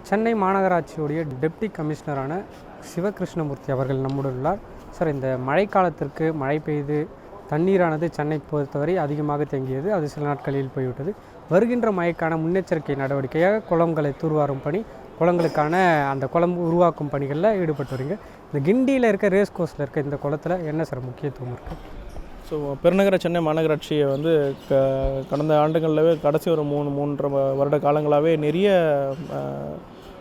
Chennai மாநகராட்சியுடைய deputy கமிஷனரான Sivakrishnamoorthy அவர்கள் நம்முடன் உள்ளார். சார், இந்த மழைக்காலத்திற்கு மழை பெய்து தண்ணீரானது சென்னை பொறுத்தவரை அதிகமாக தேங்கியது. அது சில நாட்களில் போய்விட்டது. வருகின்ற மழைக்கான முன்னெச்சரிக்கை நடவடிக்கையாக குளங்களை தூர்வாரும் பணி, குளங்களுக்கான அந்த குளம் உருவாக்கும் பணிகளில் ஈடுபட்டு வரீங்க. இந்த கிண்டியில் இருக்க ரேஸ் கோர்ஸில் இருக்க இந்த குளத்தில் என்ன சார் முக்கியத்துவம் இருக்குது? ஸோ பெருநகர சென்னை மாநகராட்சியை வந்து கடந்த ஆண்டுகளில் கடைசி ஒரு 3-3.5 வருட காலங்களாகவே நிறைய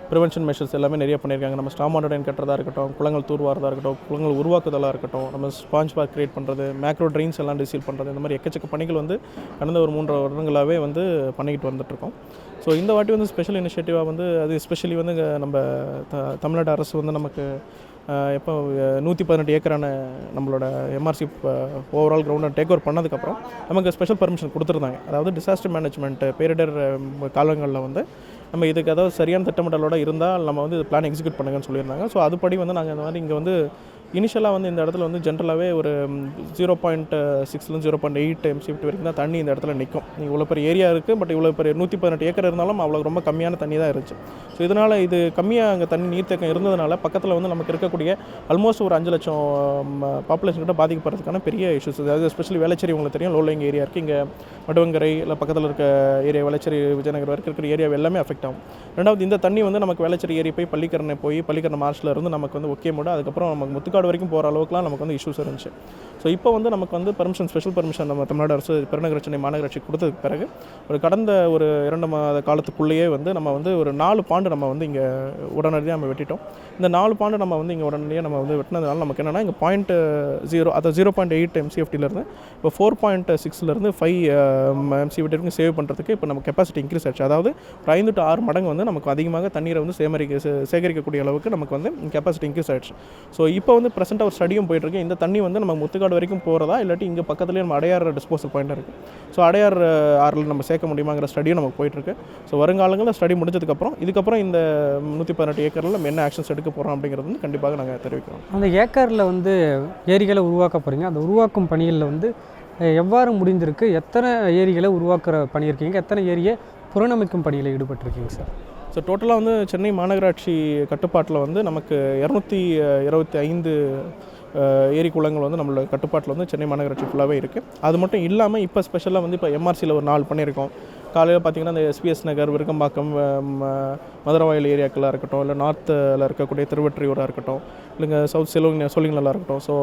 ப்ரிவென்ஷன் மெஷர்ஸ் எல்லாமே நிறைய பண்ணியிருக்காங்க. நம்ம ஸ்டாம் வாட்டர் கட்டுறதா இருக்கட்டும், குளங்கள் தூர்வாரதாக இருக்கட்டும், குளங்கள் உருவாக்குதலாக இருக்கட்டும், நம்ம ஸ்பாஞ்ச் பார்க் கிரியேட் பண்ணுறது, மேக்ரோ ட்ரெயின்ஸ் எல்லாம் டிசீல் பண்ணுறது, இந்த மாதிரி எக்கச்சக்க பணிகள் வந்து கடந்த ஒரு 3 வருடங்களாகவே வந்து பண்ணிக்கிட்டு வந்துட்டுருக்கோம். ஸோ இந்த வாட்டி வந்து ஸ்பெஷல் இனிஷியேட்டிவாக வந்து அது எஸ்பெஷலி வந்து நம்ம தமிழ்நாடு அரசு வந்து நமக்கு எப்போ 118 ஏக்கரான நம்மளோட எம்ஆர்சி ஓவரால் கிரவுண்டை டேக் ஓவர் பண்ணதுக்கப்புறம் நமக்கு ஸ்பெஷல் பர்மிஷன் கொடுத்துருந்தாங்க. அதாவது டிசாஸ்டர் மேனேஜ்மெண்ட் பேரிடர் காலங்களில் வந்து நம்ம இதுக்கு அதாவது சரியான திட்டமிடலோடு இருந்தால் நம்ம வந்து இது பிளான் எக்ஸிக்யூட் பண்ணுங்கன்னு சொல்லியிருந்தாங்க. ஸோ அதுபடி வந்து நாங்கள் இந்த மாதிரி இங்கே வந்து இனிஷியலாக வந்து இந்த இடத்துல வந்து ஜென்ரலாகவே ஒரு 0.6 0.8 எம்சிஎஃப்டி வரைக்கும் தான் தண்ணி இந்த இடத்துல நிற்கும். இவ்வளோ பெரிய ஏரியா இருக்குது, பட் இவ்வளோ பெரிய 118 ஏக்கர் இருந்தாலும் அவ்வளோ ரொம்ப கம்மியான தண்ணி தான் இருந்துச்சு. ஸோ இதனால் இது கம்மியாக அங்கே தண்ணி நீர்த்தேக்கம் இருந்ததுனால பக்கத்தில் வந்து நமக்கு இருக்கக்கூடிய ஆல்மோஸ்ட் ஒரு 5 லட்சம் பாப்புலேஷன் கிட்ட பாதிக்கப்படுறதுக்கான பெரிய இஷ்யூஸ். அதாவது எஸ்பெஷலி வேளச்சேரி உங்களுக்கு தெரியும், லோ லைங் ஏரியா இருக்குது. இங்கே மடுவங்கரை இல்லை பக்கத்தில் இருக்க ஏரியா வேளச்சேரி விஜயநகர் வரைக்கும் இருக்கிற ஏரியா எல்லாமே அஃபெக்ட் ஆகும். ரெண்டாவது இந்த தண்ணி வந்து நமக்கு வேளச்சேரி ஏரி போய் பள்ளிக்கரணை மார்ச்சில் இருந்து நமக்கு வந்து ஒகே மூட அதுக்கப்புறம் நமக்கு முத்துக்காடு வரைக்கும் போகிற அளவுக்குலாம் நமக்கு வந்து இஷ்யூஸ் இருந்துச்சு. ஸோ இப்போ வந்து நமக்கு வந்து ஸ்பெஷல் பர்மிஷன் நம்ம தமிழ்நாடு அரசு பெருநகர சென்னை மாநகராட்சி கொடுத்ததுக்கு பிறகு கடந்த ஒரு 2 மாத காலத்துக்குள்ளேயே வந்து நம்ம வந்து ஒரு 4 பாண்டு நம்ம வந்து இங்கே உடனடியாக நம்ம வெட்டிட்டோம். இந்த 4 பாண்டு நம்ம வந்து இங்கே உடனடியாக நம்ம வந்து வெட்டினதுனால நமக்கு என்னென்னா இங்கே 0.0 அதாவது 0.8 எம்சிஎஃப்டிலேருந்து இப்போ 4.6 5 எம்சிஎஃப்டி வரைக்கும் சேவ் பண்ணுறதுக்கு இப்போ நம்ம கெப்பாசிட்டி இன்க்ரீஸ் ஆச்சு. அதாவது ஒரு 5 to 6 மடங்கு வந்து நமக்கு அதிகமாக தண்ணீரை வந்து சேகரிக்கக்கூடிய அளவுக்கு நமக்கு வந்து கெப்பாசிட்டி இன்க்ரீஸ் ஆகிடுச்சு. ஸோ இப்போ வந்து ப்ரெசென்ட்டாக ஒரு ஸ்டடியும் போயிட்டுருக்கு. இந்த தண்ணி வந்து நம்ம முத்துக்காடு வரைக்கும் போகிறதா இல்லாட்டி இங்கே பக்கத்துலேயே நம்ம அடையார் டிஸ்போசல் பாயிண்ட் இருக்குது. ஸோ அடையார் ஆறில் நம்ம சேர்க்க முடியுமாங்கிற ஸ்டடியும் நமக்கு போயிட்டுருக்கு. ஸோ வருங்காலங்களில் ஸ்டடி முடிஞ்சதுக்கப்புறம் இதுக்கப்புறம் இந்த 118 ஏக்கரில் நம்ம என்ன ஆக்ஷன்ஸ் எடுக்க போகிறோம் அப்படிங்கிறது வந்து கண்டிப்பாக நாங்கள் தெரிவிக்கிறோம். அந்த ஏக்கரில் வந்து ஏரிகளை உருவாக்க போகிறீங்க. அந்த உருவாக்கும் பணிகளில் வந்து எவ்வாறு முடிந்திருக்கு? எத்தனை ஏரிகளை உருவாக்குற பணி இருக்கீங்க? எத்தனை ஏரியை புறநமைக்கும் பணியில் ஈடுபட்டிருக்கீங்க சார்? ஸோ டோட்டலாக வந்து சென்னை மாநகராட்சி கட்டுப்பாட்டில் வந்து நமக்கு 225 ஏரி குளங்கள் வந்து நம்மளோட கட்டுப்பாட்டில் வந்து சென்னை மாநகராட்சி ஃபுல்லாகவே இருக்குது. அது மட்டும் இல்லாமல் இப்போ ஸ்பெஷலாக வந்து இப்போ எம்ஆர்சியில் ஒரு 4 பண்ணியிருக்கோம். காலையில் பார்த்திங்கன்னா இந்த எஸ்பிஎஸ் நகர், விருகம்பாக்கம், மதுரவாயில் ஏரியாக்களாக இருக்கட்டும், இல்லை நார்த்தில் இருக்கக்கூடிய திருவற்றியூராக இருக்கட்டும், இல்லைங்க சவுத் சொல்லிங்கலாக இருக்கட்டும். ஸோ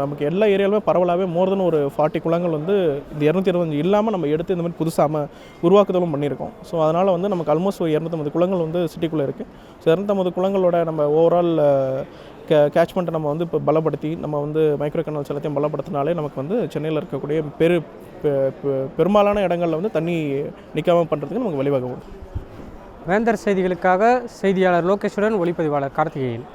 நமக்கு எல்லா ஏரியாலுமே பரவலாகவே மோர் தென் ஒரு 40 குளங்கள் வந்து இந்த 225 இல்லாமல் நம்ம எடுத்து இந்த மாதிரி புதுசாக உருவாக்குதலும் பண்ணியிருக்கோம். ஸோ அதனால் வந்து நமக்கு ஆல்மோஸ்ட் ஒரு 250 குளங்கள் வந்து சிட்டிக்குள்ளே இருக்குது. ஸோ 250 குளங்களோட நம்ம ஓவரால் கேட்ச்மெண்ட்டை நம்ம வந்து இப்போ பலப்படுத்தி நம்ம வந்து மைக்ரோ கனால்ஸ் எல்லாத்தையும் பலப்படுத்தினாலே நமக்கு வந்து சென்னையில் இருக்கக்கூடிய பெரும்பாலான இடங்களில் வந்து தண்ணி நிற்காமல் பண்ணுறதுக்கு நமக்கு வழிவகுக்கும். வேந்தர் செய்திகளுக்காக செய்தியாளர் லோகேஷுடன் ஒளிப்பதிவாளர் கார்த்திகேயன்.